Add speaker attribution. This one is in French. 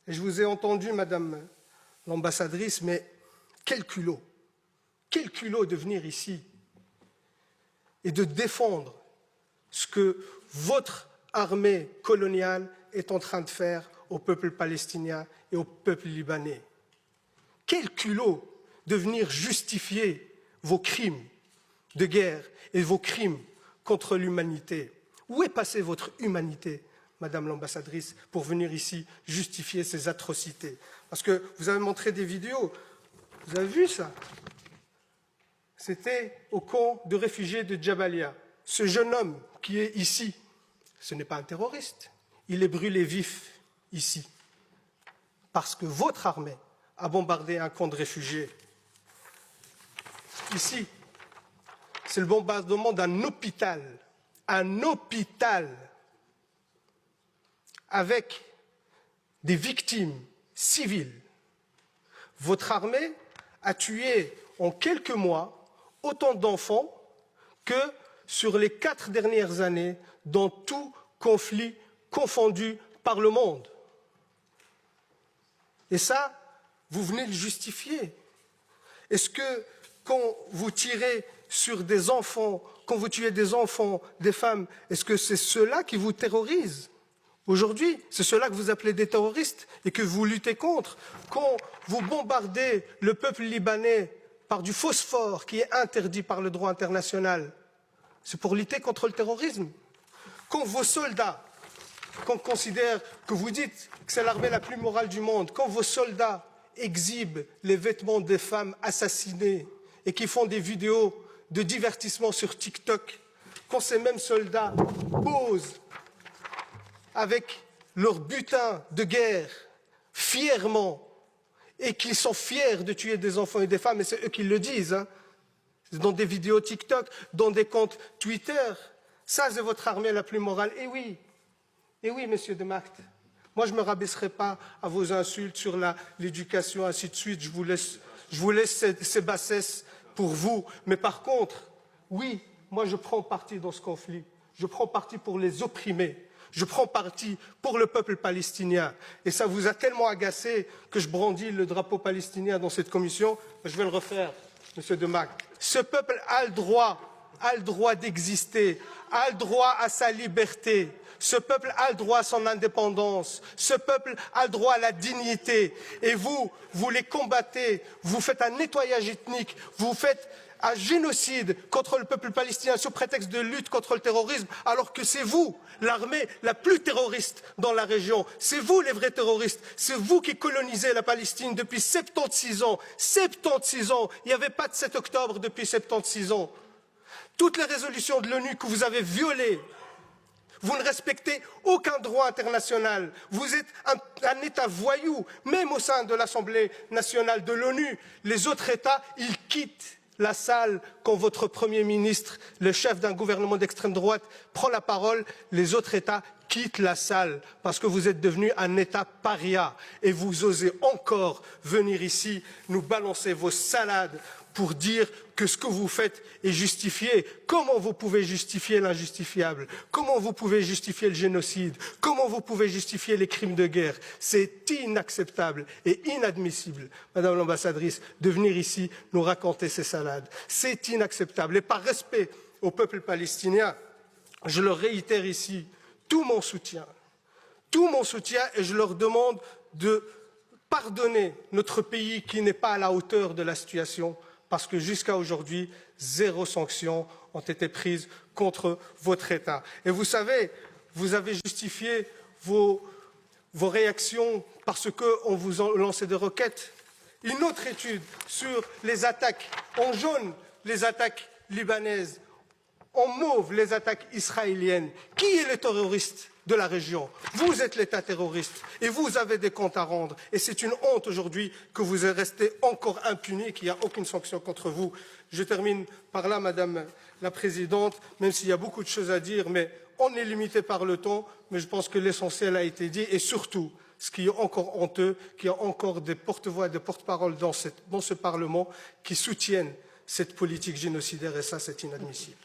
Speaker 1: Et je vous ai entendu, Madame l'ambassadrice, mais quel culot de venir ici et de défendre ce que votre armée coloniale est en train de faire au peuple palestinien et au peuple libanais. Quel culot de venir justifier vos crimes de guerre et vos crimes contre l'humanité. Où est passée votre humanité, Madame l'ambassadrice, pour venir ici justifier ces atrocités? Parce que vous avez montré des vidéos, vous avez vu ça? C'était au camp de réfugiés de Jabalia. Ce jeune homme qui est ici, ce n'est pas un terroriste, il est brûlé vif ici, parce que votre armée a bombardé un camp de réfugiés. Ici, c'est le bombardement d'un hôpital, avec des victimes civiles. Votre armée a tué en quelques mois autant d'enfants que sur les 4 dernières années dans tout conflit confondu par le monde. Et ça, vous venez le justifier. Est-ce que quand vous tirez sur des enfants, quand vous tuez des enfants, des femmes, est-ce que c'est ceux-là qui vous terrorisent? Aujourd'hui, c'est ceux-là que vous appelez des terroristes et que vous luttez contre. Quand vous bombardez le peuple libanais par du phosphore qui est interdit par le droit international, c'est pour lutter contre le terrorisme. Quand vos soldats, qu'on considère, que vous dites que c'est l'armée la plus morale du monde, quand vos soldats exhibent les vêtements des femmes assassinées et qui font des vidéos de divertissement sur TikTok, quand ces mêmes soldats posent avec leur butin de guerre fièrement et qu'ils sont fiers de tuer des enfants et des femmes, et c'est eux qui le disent, hein, dans des vidéos TikTok, dans des comptes Twitter, ça c'est votre armée la plus morale. Et oui, monsieur de Markt, moi je ne me rabaisserai pas à vos insultes sur l'éducation, ainsi de suite, je vous laisse ces bassesses pour vous, mais par contre, oui, moi je prends parti dans ce conflit, je prends parti pour les opprimés, je prends parti pour le peuple palestinien. Et ça vous a tellement agacé que je brandis le drapeau palestinien dans cette commission, je vais le refaire, monsieur de Markt. Ce peuple a le droit d'exister, a le droit à sa liberté. Ce peuple a le droit à son indépendance. Ce peuple a le droit à la dignité. Et vous les combattez. Vous faites un nettoyage ethnique. Vous faites un génocide contre le peuple palestinien sous prétexte de lutte contre le terrorisme, alors que c'est vous, l'armée la plus terroriste dans la région. C'est vous les vrais terroristes. C'est vous qui colonisez la Palestine depuis 76 ans. 76 ans. Il n'y avait pas de 7 octobre depuis 76 ans. Toutes les résolutions de l'ONU que vous avez violées, vous ne respectez aucun droit international. Vous êtes un État voyou, même au sein de l'Assemblée nationale de l'ONU. Les autres États, ils quittent la salle quand votre Premier ministre, le chef d'un gouvernement d'extrême droite, prend la parole. Les autres États quittent la salle parce que vous êtes devenu un État paria. Et vous osez encore venir ici nous balancer vos salades pour dire que ce que vous faites est justifié. Comment vous pouvez justifier l'injustifiable? Comment vous pouvez justifier le génocide? Comment vous pouvez justifier les crimes de guerre? C'est inacceptable et inadmissible, Madame l'ambassadrice, de venir ici nous raconter ces salades. C'est inacceptable. Et par respect au peuple palestinien, je leur réitère ici tout mon soutien, et je leur demande de pardonner notre pays qui n'est pas à la hauteur de la situation, parce que jusqu'à aujourd'hui, 0 sanction ont été prises contre votre État. Et vous savez, vous avez justifié vos réactions parce qu'on vous a lancé des roquettes. Une autre étude sur les attaques en jaune, les attaques libanaises, en mauve, les attaques israéliennes. Qui est le terroriste de la région? Vous êtes l'État terroriste et vous avez des comptes à rendre. Et c'est une honte aujourd'hui que vous êtes resté encore impuni, qu'il n'y a aucune sanction contre vous. Je termine par là, Madame la Présidente, même s'il y a beaucoup de choses à dire, mais on est limité par le temps, mais je pense que l'essentiel a été dit. Et surtout, ce qui est encore honteux, qu'il y a encore des porte-voix et des porte-paroles dans ce Parlement qui soutiennent cette politique génocidaire, et ça, c'est inadmissible.